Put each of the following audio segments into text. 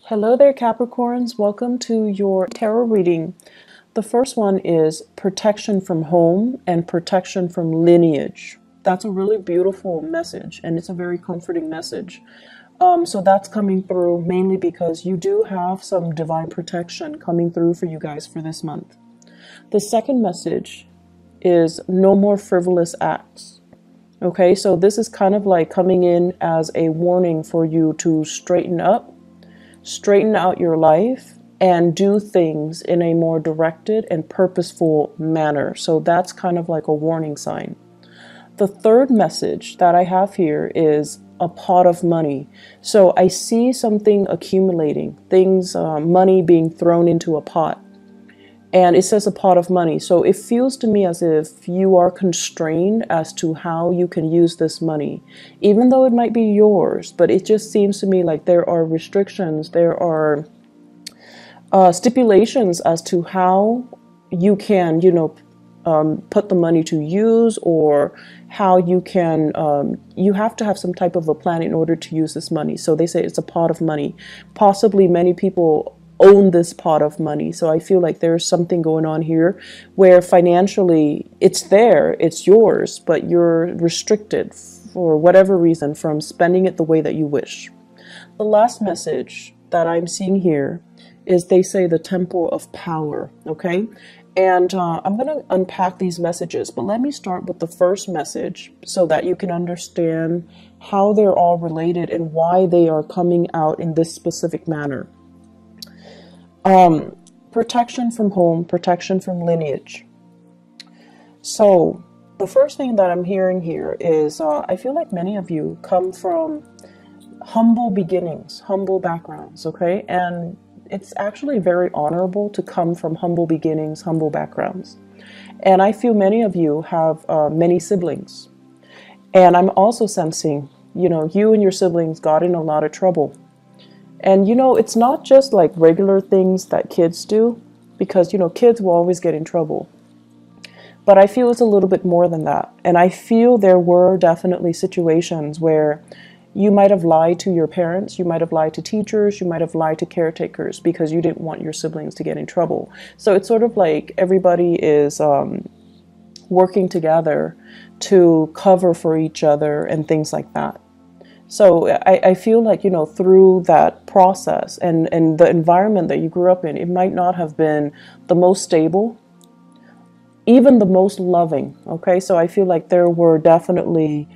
Hello there, Capricorns. Welcome to your tarot reading. The first one is protection from home and protection from lineage. That's a really beautiful message, and it's a very comforting message. So that's coming through mainly because you do have some divine protection coming through for you guys for this month. The second message is no more frivolous acts. Okay, so this is kind of like coming in as a warning for you to straighten out your life and do things in a more directed and purposeful manner. So that's kind of like a warning sign. The third message that I have here is a pot of money. So I see something accumulating, money being thrown into a pot. And it says a pot of money. So it feels to me as if you are constrained as to how you can use this money, even though it might be yours. But it just seems to me like there are restrictions, there are stipulations as to how you can, put the money to use, or how you can, you have to have some type of a plan in order to use this money. So they say it's a pot of money. Possibly many people own this pot of money. So I feel like there's something going on here where financially it's there, it's yours, but you're restricted for whatever reason from spending it the way that you wish. The last message that I'm seeing here is they say the temple of power, okay? And I'm going to unpack these messages, but let me start with the first message so that you can understand how they're all related and why they are coming out in this specific manner. Protection from home, protection from lineage. So the first thing that I'm hearing here is I feel like many of you come from humble beginnings, humble backgrounds, okay? And it's actually very honorable to come from humble beginnings, humble backgrounds. And I feel many of you have many siblings. And I'm also sensing, you and your siblings got in a lot of trouble. And, it's not just like regular things that kids do, because, kids will always get in trouble. But I feel it's a little bit more than that. And I feel there were definitely situations where you might have lied to your parents, you might have lied to teachers, you might have lied to caretakers because you didn't want your siblings to get in trouble. So it's sort of like everybody is working together to cover for each other and things like that. So I feel like, through that process and the environment that you grew up in, it might not have been the most stable, even the most loving, okay? So I feel like there were definitely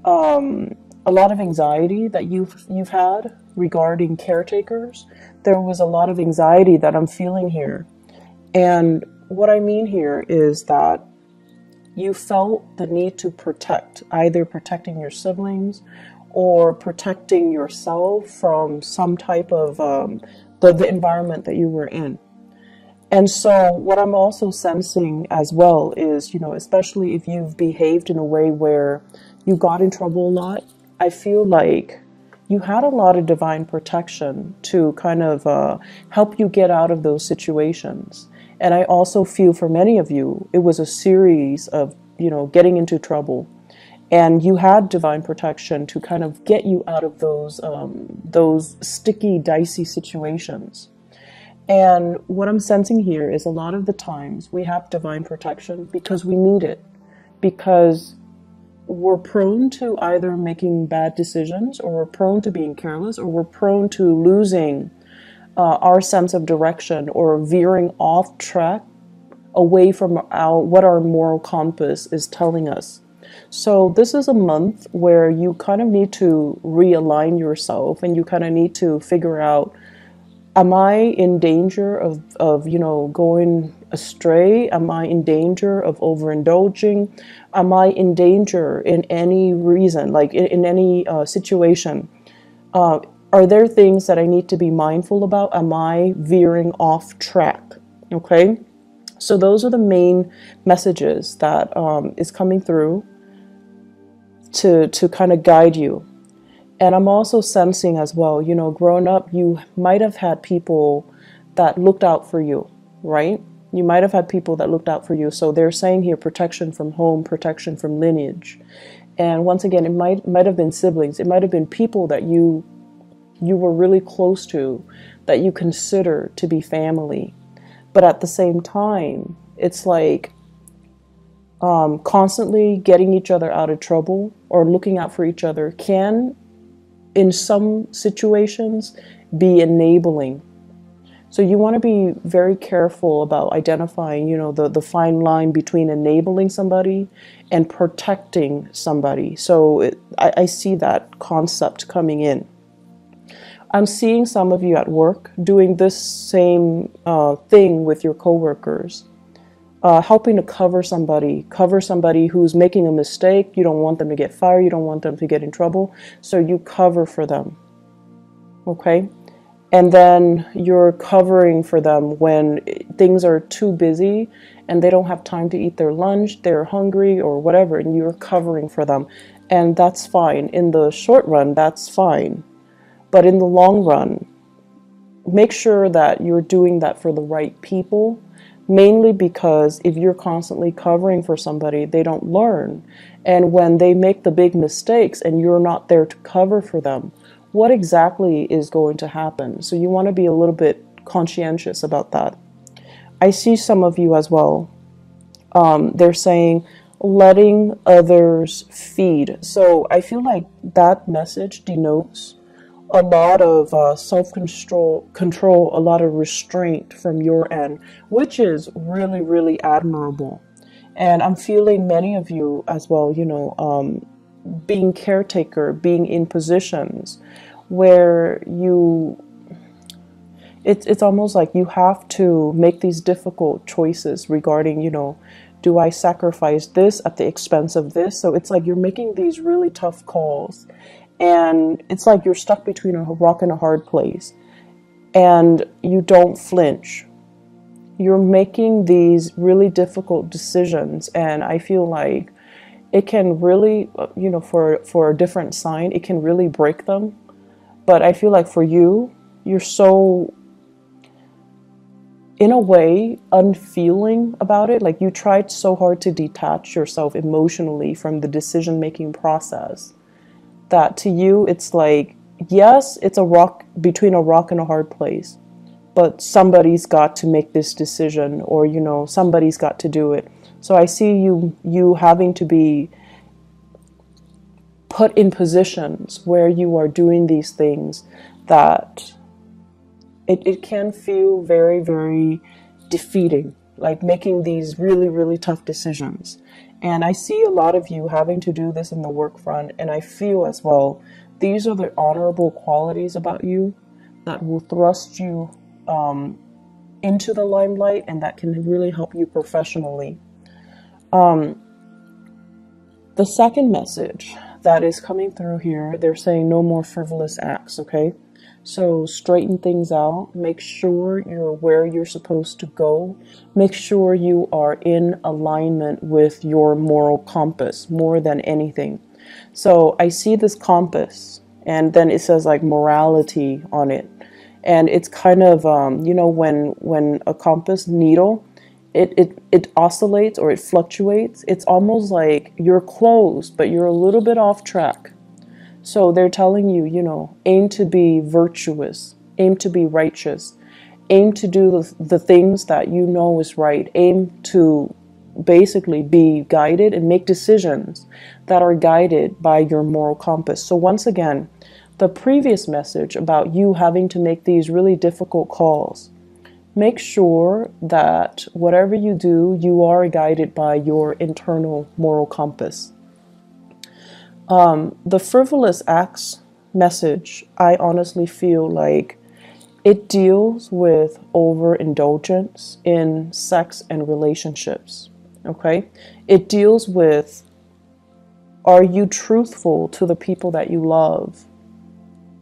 a lot of anxiety that you've had regarding caretakers. There was a lot of anxiety that I'm feeling here. And what I mean here is that you felt the need to protect, either protecting your siblings or protecting yourself from some type of the environment that you were in. And so what I'm also sensing as well is, especially if you've behaved in a way where you got in trouble a lot, I feel like you had a lot of divine protection to kind of help you get out of those situations. And I also feel for many of you, it was a series of, getting into trouble. And you had divine protection to kind of get you out of those sticky, dicey situations. And what I'm sensing here is a lot of the times we have divine protection because we need it. Because we're prone to either making bad decisions, or we're prone to being careless, or we're prone to losing our sense of direction or veering off track away from what our moral compass is telling us. So this is a month where you kind of need to realign yourself, and you kind of need to figure out, am I in danger of going astray? Am I in danger of overindulging? Am I in danger in any reason, like in any situation? Are there things that I need to be mindful about? Am I veering off track? Okay. So those are the main messages that is coming through to kind of guide you. And I'm also sensing as well, growing up, you might have had people that looked out for you, right? You might have had people that looked out for you. So they're saying here, protection from home, protection from lineage. And once again, it might have been siblings. It might have been people that you you were really close to, that you consider to be family. But at the same time, it's like constantly getting each other out of trouble or looking out for each other can, in some situations, be enabling. So you want to be very careful about identifying, the fine line between enabling somebody and protecting somebody. So I see that concept coming in. I'm seeing some of you at work doing this same thing with your coworkers, helping to cover somebody who's making a mistake. You don't want them to get fired. You don't want them to get in trouble. So you cover for them. Okay? And then you're covering for them when things are too busy and they don't have time to eat their lunch, they're hungry or whatever, and you're covering for them. And that's fine. In the short run, that's fine. But in the long run, make sure that you're doing that for the right people, mainly because if you're constantly covering for somebody, they don't learn. And when they make the big mistakes and you're not there to cover for them, what exactly is going to happen? So you want to be a little bit conscientious about that. I see some of you as well. They're saying letting others feed. So I feel like that message denotes a lot of self-control, a lot of restraint from your end, which is really, really admirable. And I'm feeling many of you as well, being caretaker, being in positions where it's almost like you have to make these difficult choices regarding, do I sacrifice this at the expense of this? So it's like you're making these really tough calls, and it's like you're stuck between a rock and a hard place, and you don't flinch. You're making these really difficult decisions, and I feel like it can really, for a different sign, it can really break them. But I feel like for you, you're so, in a way, unfeeling about it. Like you tried so hard to detach yourself emotionally from the decision-making process that to you, it's like, yes, it's a rock between a rock and a hard place, but somebody's got to make this decision, or, somebody's got to do it. So I see you having to be put in positions where you are doing these things that it can feel very, very defeating, like making these really, really tough decisions. And I see a lot of you having to do this in the work front, and I feel as well, these are the honorable qualities about you that will thrust you into the limelight, and that can really help you professionally. The second message that is coming through here, they're saying no more frivolous acts, okay? So straighten things out. Make sure you're where you're supposed to go. Make sure you are in alignment with your moral compass more than anything. So I see this compass, and then it says like morality on it. And it's kind of, when a compass needle, it oscillates or it fluctuates. It's almost like you're close, but you're a little bit off track. So they're telling you, aim to be virtuous, aim to be righteous, aim to do the things that you know is right, aim to basically be guided and make decisions that are guided by your moral compass. So once again, the previous message about you having to make these really difficult calls, make sure that whatever you do, you are guided by your internal moral compass. The frivolous acts message, I honestly feel like it deals with overindulgence in sex and relationships, okay? It deals with, are you truthful to the people that you love?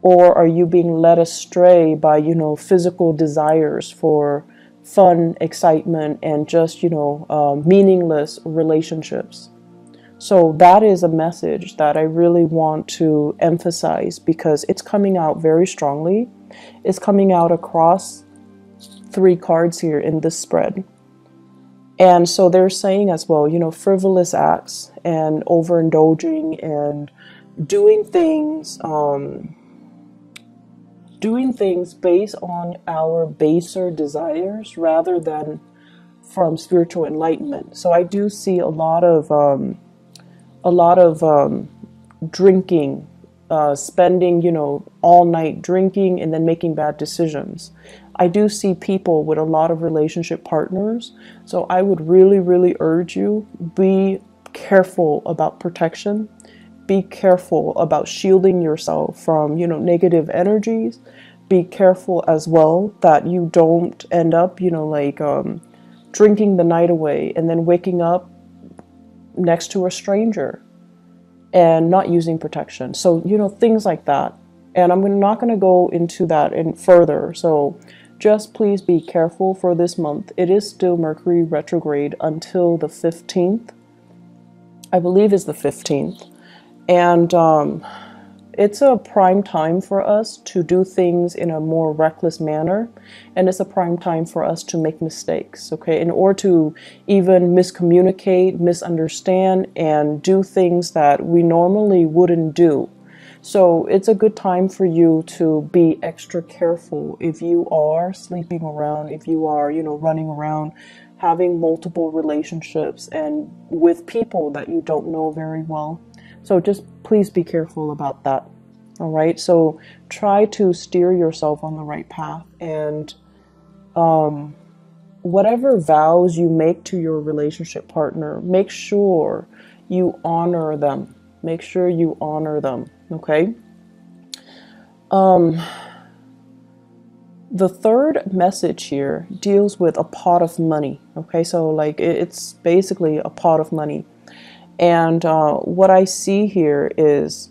Or are you being led astray by, physical desires for fun, excitement, and just, meaningless relationships? So that is a message that I really want to emphasize, because it's coming out very strongly. It's coming out across 3 cards here in this spread. And so they're saying as well, frivolous acts and overindulging and doing things doing things based on our baser desires rather than from spiritual enlightenment. So I do see a lot of drinking, spending, all night drinking and then making bad decisions. I do see people with a lot of relationship partners. So I would really, really urge you, be careful about protection. Be careful about shielding yourself from, negative energies. Be careful as well that you don't end up, drinking the night away and then waking up next to a stranger and not using protection. So, things like that. And I'm not going to go into that in further. So just please be careful for this month. It is still Mercury retrograde until the 15th. I believe is the 15th. And it's a prime time for us to do things in a more reckless manner. And it's a prime time for us to make mistakes, okay? In order to even miscommunicate, misunderstand, and do things that we normally wouldn't do. So it's a good time for you to be extra careful if you are sleeping around, if you are, running around, having multiple relationships and with people that you don't know very well. So just please be careful about that. All right. So try to steer yourself on the right path, and whatever vows you make to your relationship partner, make sure you honor them. Make sure you honor them. Okay. The third message here deals with a pot of money. Okay. So it's basically a pot of money. And what I see here is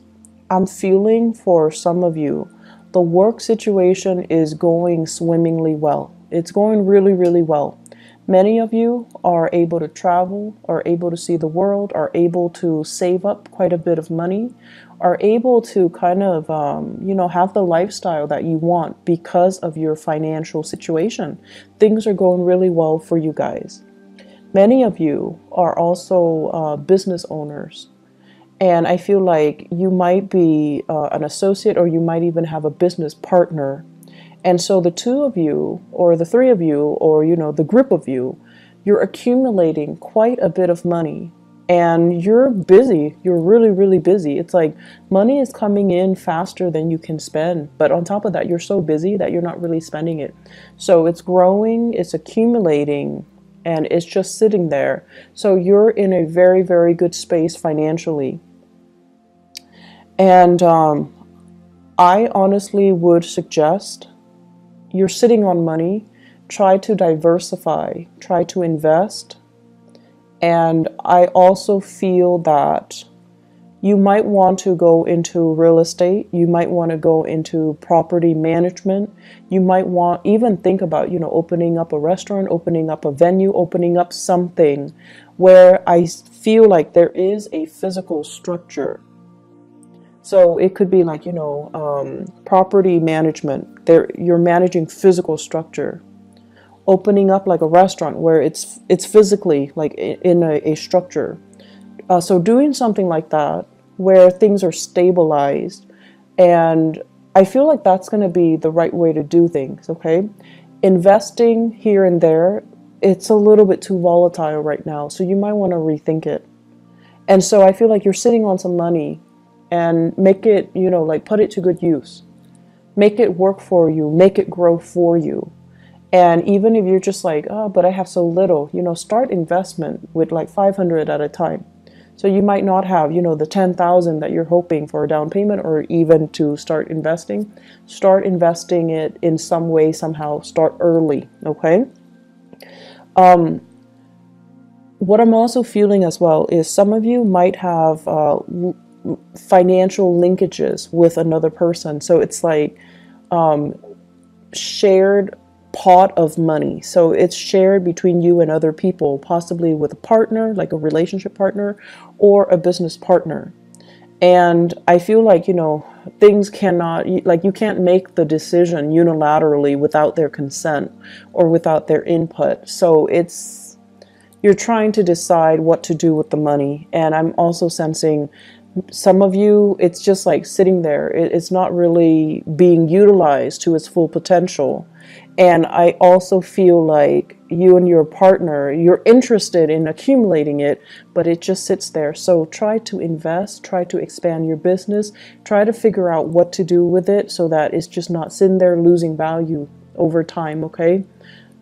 I'm feeling for some of you, the work situation is going swimmingly well. It's going really, really well. Many of you are able to travel, are able to see the world, are able to save up quite a bit of money, are able to kind of, have the lifestyle that you want because of your financial situation. Things are going really well for you guys. Many of you are also business owners, and I feel like you might be an associate, or you might even have a business partner. And so the two of you, or the three of you, or the group of you, you're accumulating quite a bit of money, and you're busy. You're really, really busy. It's like money is coming in faster than you can spend, but on top of that, you're so busy that you're not really spending it. So it's growing, it's accumulating, and it's just sitting there. So you're in a very, very good space financially. And I honestly would suggest you're sitting on money, try to diversify, try to invest. And I also feel that you might want to go into real estate. You might want to go into property management. You might even think about, opening up a restaurant, opening up a venue, opening up something where I feel like there is a physical structure. So it could be like, property management. You're managing physical structure. Opening up like a restaurant where it's physically like in a structure. So doing something like that where things are stabilized, and I feel like that's going to be the right way to do things, okay? Investing here and there, it's a little bit too volatile right now, so you might want to rethink it. And so I feel like you're sitting on some money, and make it, put it to good use. Make it work for you, make it grow for you. And even if you're just like, oh, but I have so little, start investment with like 500 at a time. So you might not have, the 10,000 that you're hoping for a down payment, or even to start investing. Start investing it in some way, somehow. Start early, okay? What I'm also feeling as well is some of you might have financial linkages with another person. So it's like shared pot of money. So it's shared between you and other people, possibly with a partner, like a relationship partner, or a business partner. And I feel like, things cannot, like you can't make the decision unilaterally without their consent or without their input. So you're trying to decide what to do with the money. And I'm also sensing Some of you, it's just like sitting there. It's not really being utilized to its full potential. And I also feel like you and your partner, you're interested in accumulating it, but it just sits there. So try to invest, try to expand your business, try to figure out what to do with it so that it's just not sitting there losing value over time, okay?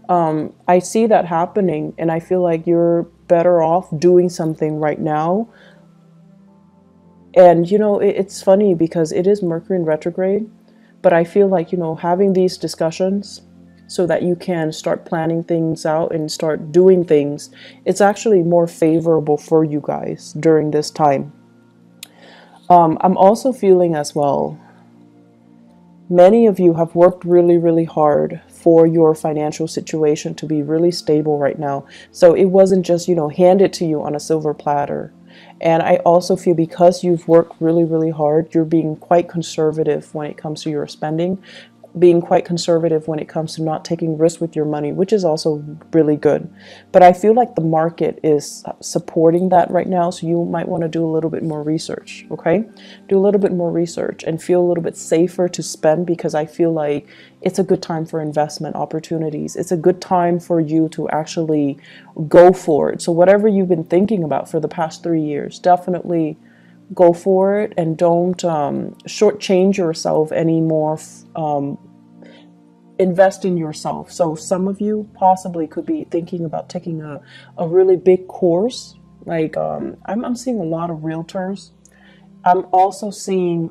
I see that happening, and I feel like you're better off doing something right now. And, you know, it's funny because it is Mercury in retrograde, but I feel like, you know, having these discussions so that you can start planning things out and start doing things, it's actually more favorable for you guys during this time. I'm also feeling as well, many of you have worked really, really hard for your financial situation to be really stable right now. So it wasn't just, you know, handed to you on a silver platter. And I also feel because you've worked really, really hard, you're being quite conservative when it comes to your spending, being quite conservative when it comes to not taking risks with your money, which is also really good. But I feel like the market is supporting that right now, so you might want to do a little bit more research, okay? Do a little bit more research and feel a little bit safer to spend, because I feel like it's a good time for investment opportunities. It's a good time for you to actually go for it. So whatever you've been thinking about for the past 3 years, definitely go for it, and don't shortchange yourself anymore. Invest in yourself. So some of you possibly could be thinking about taking a really big course. Like I'm seeing a lot of realtors. I'm also seeing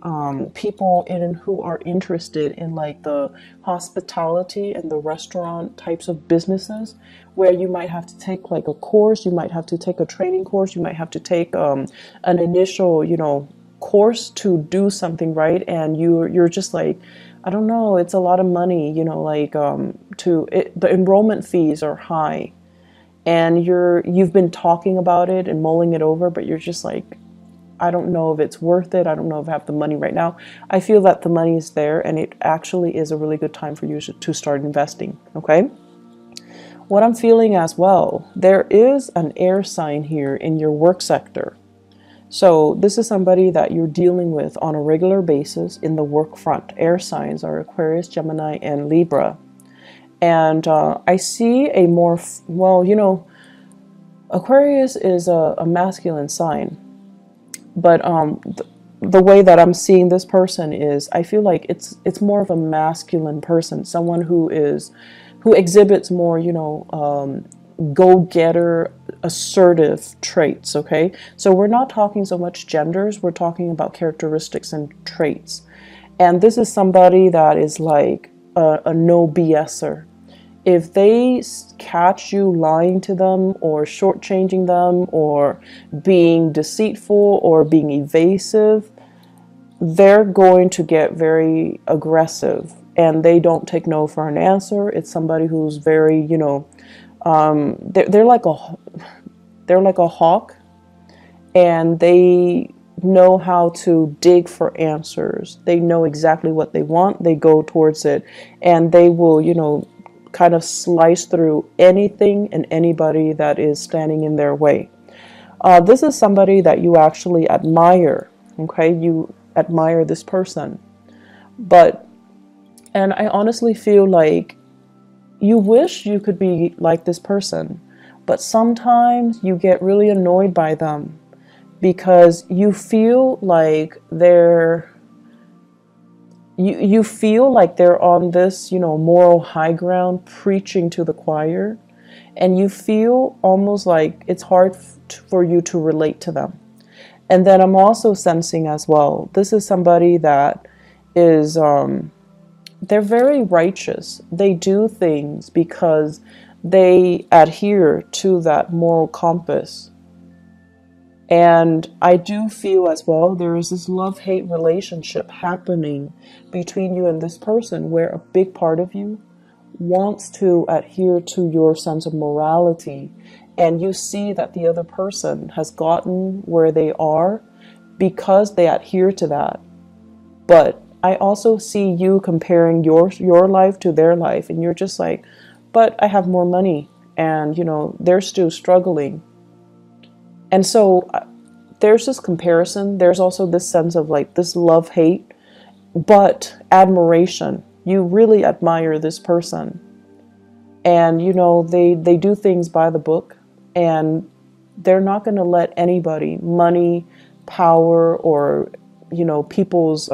people who are interested in like the hospitality and the restaurant types of businesses, where you might have to take like a course, you might have to take a training course, you might have to take an initial, you know, course to do something right, and you're just like, I don't know, it's a lot of money, you know, like the enrollment fees are high, and you've been talking about it and mulling it over, but you're just like, I don't know if it's worth it. I don't know if I have the money right now. I feel that the money is there, and it actually is a really good time for you to start investing, okay? What I'm feeling as well, there is an air sign here in your work sector. So this is somebody that you're dealing with on a regular basis in the work front. Air signs are Aquarius, Gemini, and Libra. And I see a more, well, you know, Aquarius is a masculine sign. But the way that I'm seeing this person is, I feel like it's more of a masculine person, someone who exhibits more, you know, go-getter, assertive traits, okay? So we're not talking so much genders, we're talking about characteristics and traits. And this is somebody that is like a no BSer. If they catch you lying to them or shortchanging them or being deceitful or being evasive, they're going to get very aggressive, and they don't take no for an answer. It's somebody who's very, you know, they're like a hawk, and they know how to dig for answers. They know exactly what they want. They go towards it, and they will, you know, kind of slice through anything and anybody that is standing in their way. This is somebody that you actually admire, okay? You admire this person. And I honestly feel like you wish you could be like this person, but sometimes you get really annoyed by them because you feel like you feel like they're on this, you know, moral high ground preaching to the choir, and you feel almost like it's hard for you to relate to them. And then I'm also sensing as well, this is somebody that is, they're very righteous. They do things because they adhere to that moral compass. And I do feel as well, there is this love-hate relationship happening between you and this person, where a big part of you wants to adhere to your sense of morality. And you see that the other person has gotten where they are because they adhere to that. But I also see you comparing your life to their life, and you're just like, but I have more money, and, you know, they're still struggling. And so there's this comparison. There's also this sense of like this love-hate, but admiration. You really admire this person. And, you know, they do things by the book, and they're not going to let anybody, money, power, or, you know, people's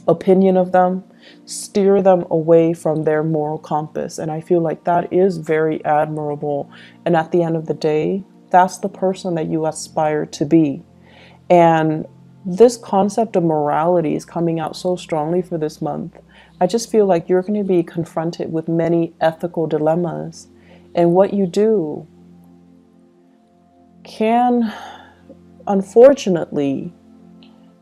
opinion of them, steer them away from their moral compass. And I feel like that is very admirable. And at the end of the day, that's the person that you aspire to be. And this concept of morality is coming out so strongly for this month. I just feel like you're going to be confronted with many ethical dilemmas. And what you do can, unfortunately,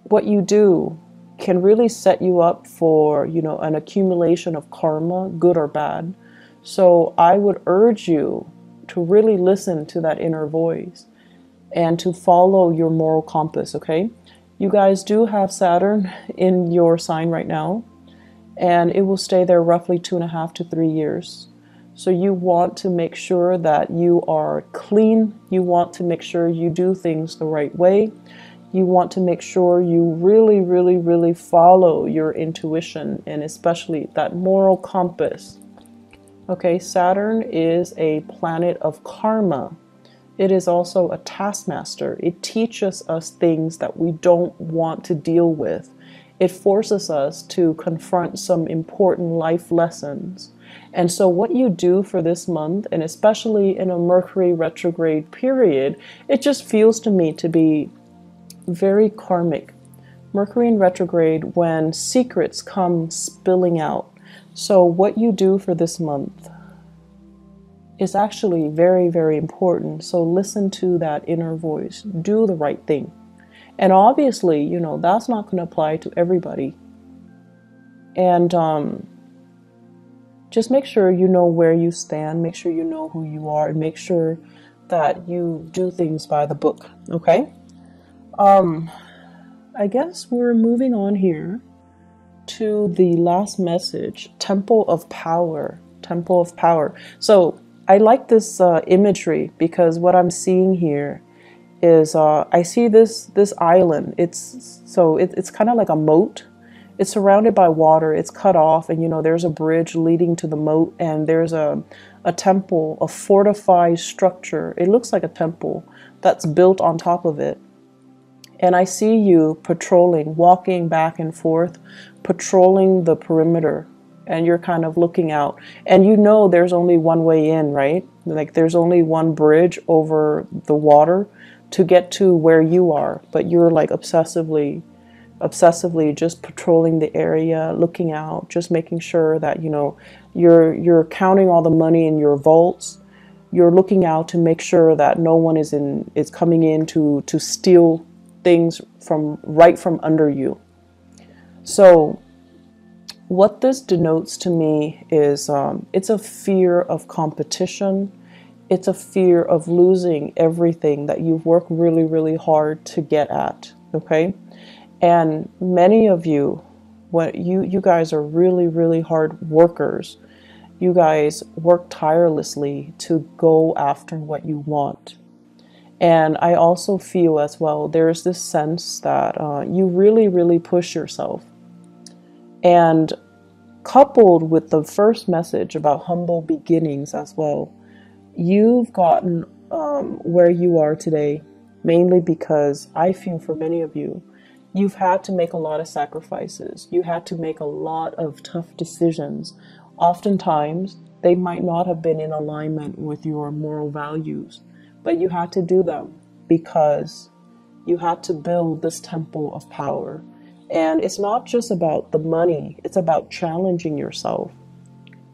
what you do can really set you up for, you know, an accumulation of karma, good or bad. So I would urge you to really listen to that inner voice and to follow your moral compass, okay? You guys do have Saturn in your sign right now, and it will stay there roughly 2.5 to 3 years. So you want to make sure that you are clean. You want to make sure you do things the right way. You want to make sure you really, really, really follow your intuition, and especially that moral compass. Okay, Saturn is a planet of karma. It is also a taskmaster. It teaches us things that we don't want to deal with. It forces us to confront some important life lessons. And so what you do for this month, and especially in a Mercury retrograde period, it just feels to me to be very karmic. Mercury in retrograde, when secrets come spilling out. So what you do for this month is actually very, very important. So listen to that inner voice. Do the right thing. And obviously, you know, that's not going to apply to everybody. And just make sure you know where you stand. Make sure you know who you are. And make sure that you do things by the book. Okay? I guess we're moving on here to the last message. Temple of Power. Temple of Power. So I like this imagery, because what I'm seeing here is I see this island. It's kind of like a moat. It's surrounded by water. It's cut off, and you know there's a bridge leading to the moat, and there's a temple, a fortified structure. It looks like a temple that's built on top of it. And I see you patrolling, walking back and forth, patrolling the perimeter. And you're kind of looking out, and you know there's only one way in, right? Like there's only one bridge over the water to get to where you are, but you're like obsessively just patrolling the area, looking out, just making sure that, you know, you're counting all the money in your vaults. You're looking out to make sure that no one is coming in to steal things from under you. So what this denotes to me is it's a fear of competition. It's a fear of losing everything that you've worked really, really hard to get at, okay? And many of you, you guys are really, really hard workers. You guys work tirelessly to go after what you want. And I also feel as well, there's this sense that you really, really push yourself. And coupled with the first message about humble beginnings as well, you've gotten where you are today, mainly because I feel for many of you, you've had to make a lot of sacrifices. You had to make a lot of tough decisions. Oftentimes, they might not have been in alignment with your moral values, but you had to do them because you had to build this temple of power. And it's not just about the money, it's about challenging yourself.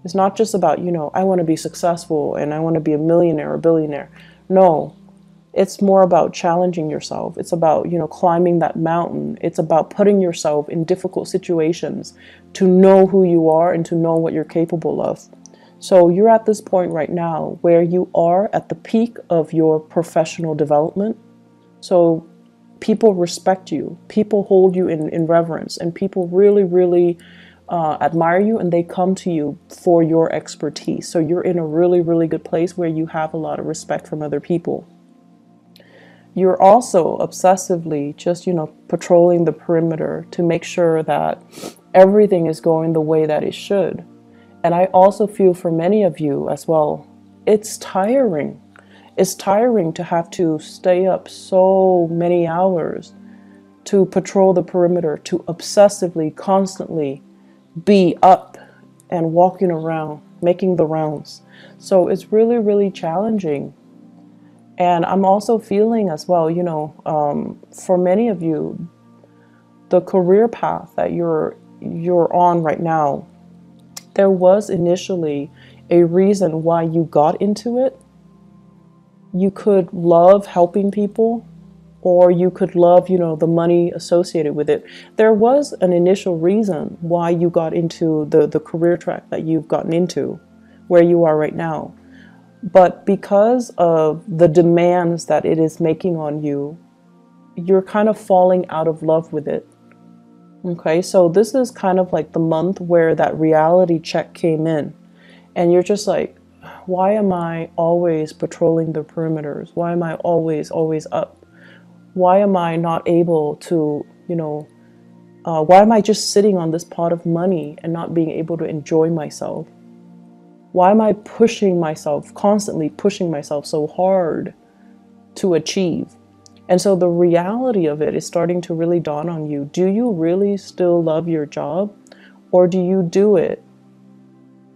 It's not just about, you know, I want to be successful and I want to be a millionaire or billionaire. No, it's more about challenging yourself. It's about, you know, climbing that mountain. It's about putting yourself in difficult situations to know who you are and to know what you're capable of. So you're at this point right now where you are at the peak of your professional development. So people respect you, people hold you in reverence, and people really, really admire you, and they come to you for your expertise. So you're in a really, really good place where you have a lot of respect from other people. you're also obsessively just, patrolling the perimeter to make sure that everything is going the way that it should. And I also feel for many of you as well, it's tiring. It's tiring to have to stay up so many hours to patrol the perimeter, to obsessively, constantly be up and walking around, making the rounds. So it's really, really challenging. And I'm also feeling as well, for many of you, the career path that you're on right now, there was initially a reason why you got into it. You could love helping people, or you could love, the money associated with it. There was an initial reason why you got into the career track that you've gotten into, where you are right now. But because of the demands that it is making on you, you're kind of falling out of love with it. Okay, so this is kind of like the month where that reality check came in. And you're just like, why am I always patrolling the perimeters? Why am I always up? Why am I not able to, why am I just sitting on this pot of money and not being able to enjoy myself? Why am I pushing myself, constantly pushing myself so hard to achieve? And so the reality of it is starting to really dawn on you. Do you really still love your job? Or do you do it?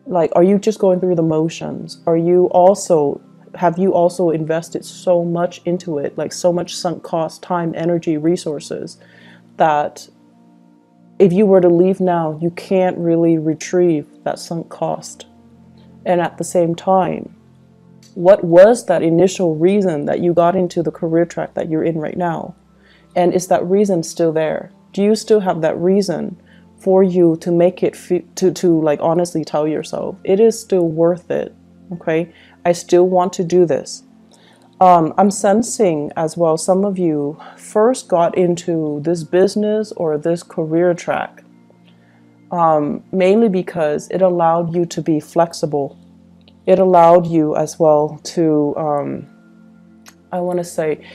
Like, are you just going through the motions? Have you also invested so much into it, like so much sunk cost, time, energy, resources, that if you were to leave now, you can't really retrieve that sunk cost? And at the same time, what was that initial reason that you got into the career track that you're in right now? And is that reason still there? Do you still have that reason for you to make it, to like honestly tell yourself, it is still worth it, okay? I still want to do this. I'm sensing as well, some of you first got into this business or this career track mainly because it allowed you to be flexible. It allowed you as well to, I want to say,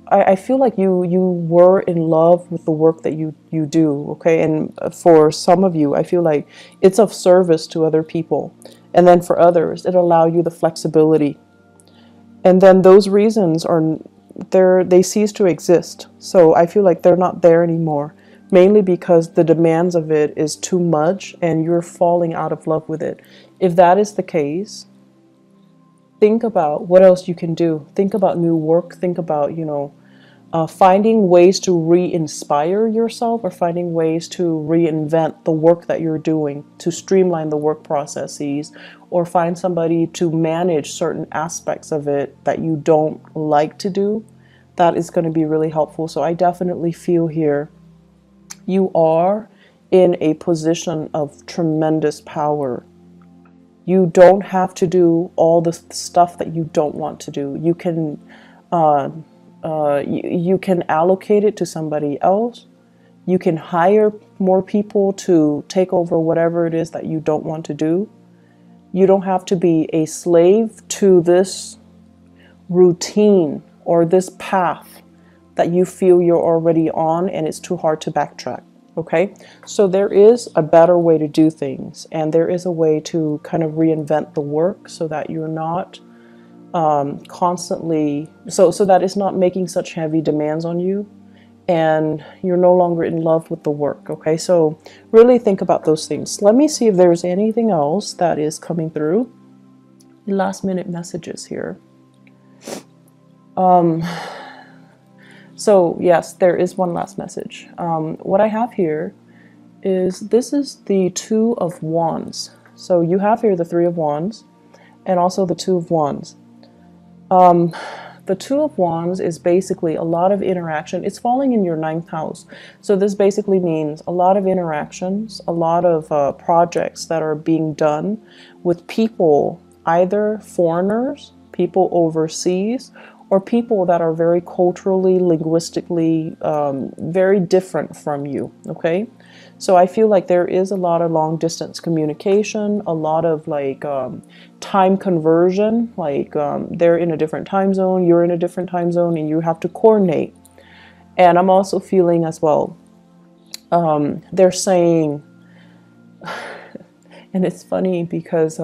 I feel like you were in love with the work that you do, okay? And for some of you, I feel like it's of service to other people. And then for others, it allowed you the flexibility. And then those reasons they cease to exist. So I feel like they're not there anymore, mainly because the demands of it is too much and you're falling out of love with it. If that is the case, think about what else you can do. Think about new work. Think about, finding ways to re-inspire yourself, or finding ways to reinvent the work that you're doing, to streamline the work processes, or find somebody to manage certain aspects of it that you don't like to do. That is going to be really helpful. So I definitely feel here you are in a position of tremendous power. You don't have to do all the stuff that you don't want to do. You can you can allocate it to somebody else. You can hire more people to take over whatever it is that you don't want to do. You don't have to be a slave to this routine or this path that you feel you're already on and it's too hard to backtrack. Okay, so there is a better way to do things, and there is a way to kind of reinvent the work so that you're not constantly, so that it's not making such heavy demands on you, and you're no longer in love with the work. Okay, so really think about those things. Let me see if there's anything else that is coming through. Last minute messages here. So yes, there is one last message. What I have here is, this is the Two of Wands. So you have here the Three of Wands and also the Two of Wands. The Two of Wands is basically a lot of interaction. It's falling in your 9th house. So this basically means a lot of interactions, a lot of projects that are being done with people, either foreigners, people overseas, or people that are very culturally, linguistically, very different from you, okay? So I feel like there is a lot of long distance communication, a lot of like time conversion, like they're in a different time zone, you're in a different time zone, and you have to coordinate. And I'm also feeling as well, they're saying, and it's funny because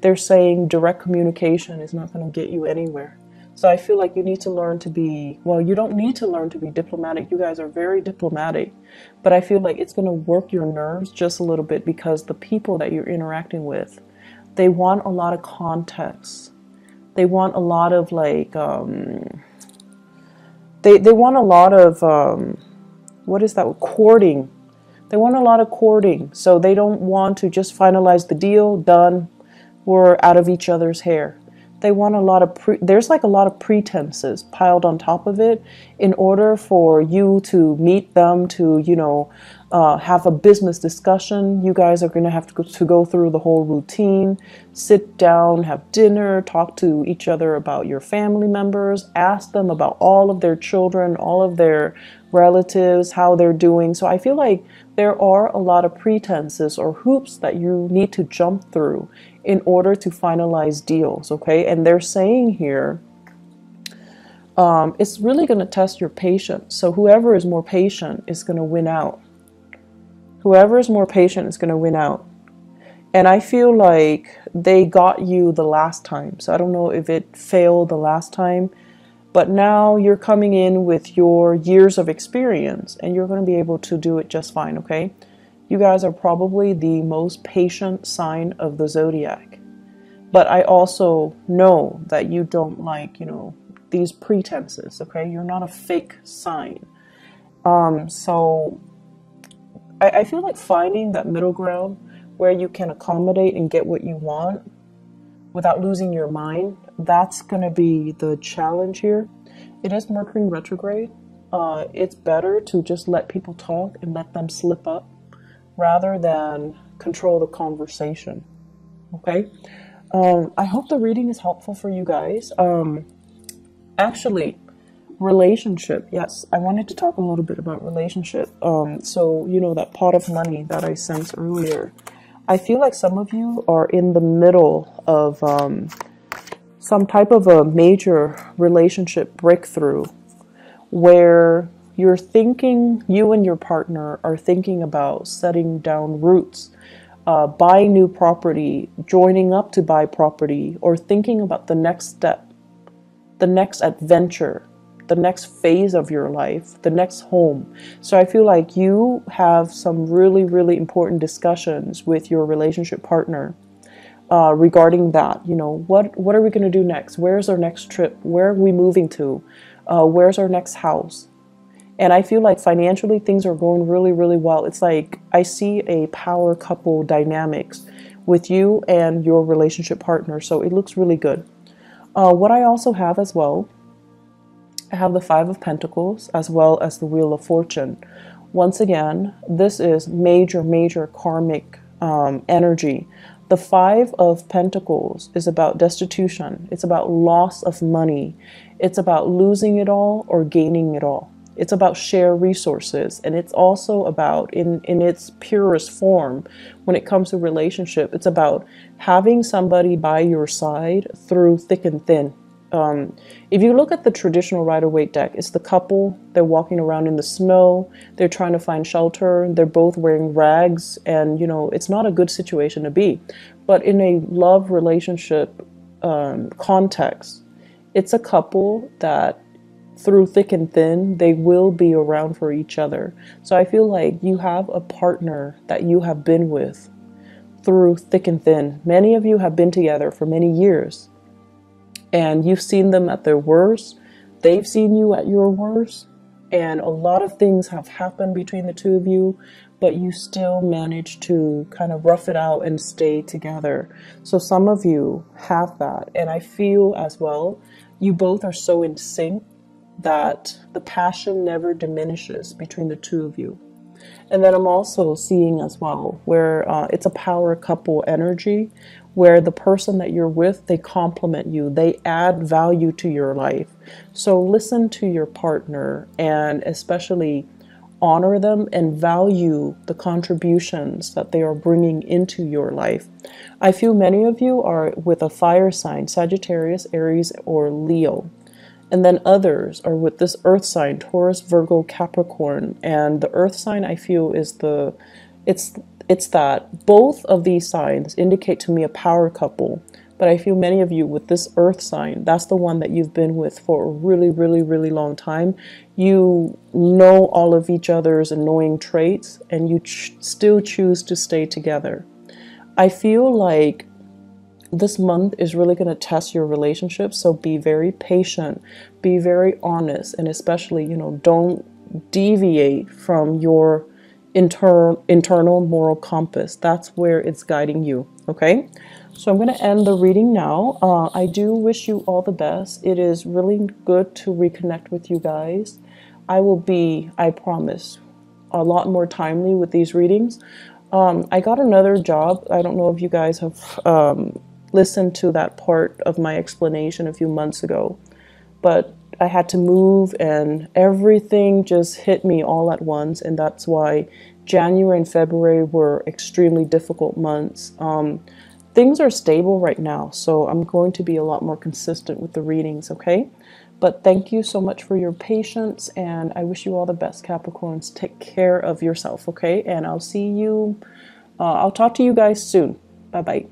they're saying direct communication is not going to get you anywhere. So I feel like you need to learn to be, well, you don't need to learn to be diplomatic. You guys are very diplomatic. But I feel like it's going to work your nerves just a little bit because the people that you're interacting with, they want a lot of context. They want a lot of like, they want a lot of, what is that, courting. They want a lot of courting. So they don't want to just finalize the deal, done, we're out of each other's hair. They want a lot of, there's like a lot of pretenses piled on top of it in order for you to meet them, to, you know, have a business discussion. You guys are going to have to go through the whole routine, sit down, have dinner, talk to each other about your family members, ask them about all of their children, all of their relatives, how they're doing. So I feel like there are a lot of pretenses or hoops that you need to jump through in order to finalize deals, okay? And they're saying here, it's really going to test your patience. So whoever is more patient is going to win out. Whoever is more patient is going to win out. And I feel like they got you the last time. So I don't know if it failed the last time, but now you're coming in with your years of experience and you're going to be able to do it just fine, okay? You guys are probably the most patient sign of the zodiac. But I also know that you don't like, you know, these pretenses, okay? You're not a fake sign. So I feel like finding that middle ground where you can accommodate and get what you want without losing your mind, that's going to be the challenge here. It is Mercury retrograde. It's better to just let people talk and let them slip up rather than control the conversation, okay? I hope the reading is helpful for you guys. Actually, relationship, yes, I wanted to talk a little bit about relationship. So, you know, that pot of money that I sent earlier, I feel like some of you are in the middle of some type of a major relationship breakthrough where you're thinking, you and your partner are thinking about setting down roots, buying new property, joining up to buy property, or thinking about the next step, the next adventure, the next phase of your life, the next home. So I feel like you have some really, really important discussions with your relationship partner regarding that. You know, what are we going to do next? Where's our next trip? Where are we moving to? Where's our next house? And I feel like financially things are going really, really well. It's like I see a power couple dynamics with you and your relationship partner. So it looks really good. What I also have as well, I have the Five of Pentacles as well as the Wheel of Fortune. Once again, this is major, major karmic energy. The Five of Pentacles is about destitution. It's about loss of money. It's about losing it all or gaining it all. It's about shared resources, and it's also about, in its purest form, when it comes to relationship, it's about having somebody by your side through thick and thin. If you look at the traditional Rider-Waite deck, it's the couple, they're walking around in the snow, they're trying to find shelter, they're both wearing rags, and you know, it's not a good situation to be. But in a love relationship context, it's a couple that through thick and thin, they will be around for each other. So I feel like you have a partner that you have been with through thick and thin. Many of you have been together for many years, and you've seen them at their worst. They've seen you at your worst, and a lot of things have happened between the two of you, but you still manage to kind of rough it out and stay together. So some of you have that, and I feel as well, you both are so in sync that the passion never diminishes between the two of you. And then I'm also seeing as well where it's a power couple energy, where the person that you're with, they complement you, they add value to your life. So listen to your partner and especially honor them and value the contributions that they are bringing into your life. I feel many of you are with a fire sign, Sagittarius, Aries, or Leo. And then others are with this earth sign, Taurus, Virgo, Capricorn. And the earth sign I feel is it's that both of these signs indicate to me a power couple. But I feel many of you with this earth sign, that's the one that you've been with for a really, really, really long time. You know all of each other's annoying traits and you still choose to stay together. I feel like this month is really going to test your relationship. So be very patient, be very honest, and especially, don't deviate from your internal moral compass. That's where it's guiding you. Okay. So I'm going to end the reading now. I do wish you all the best. It is really good to reconnect with you guys. I will be, I promise, a lot more timely with these readings. I got another job. I don't know if you guys have listened to that part of my explanation a few months ago, but I had to move and everything just hit me all at once. And that's why January and February were extremely difficult months. Things are stable right now, so I'm going to be a lot more consistent with the readings, okay? But thank you so much for your patience, and I wish you all the best, Capricorns. Take care of yourself, okay? And I'll talk to you guys soon. Bye-bye.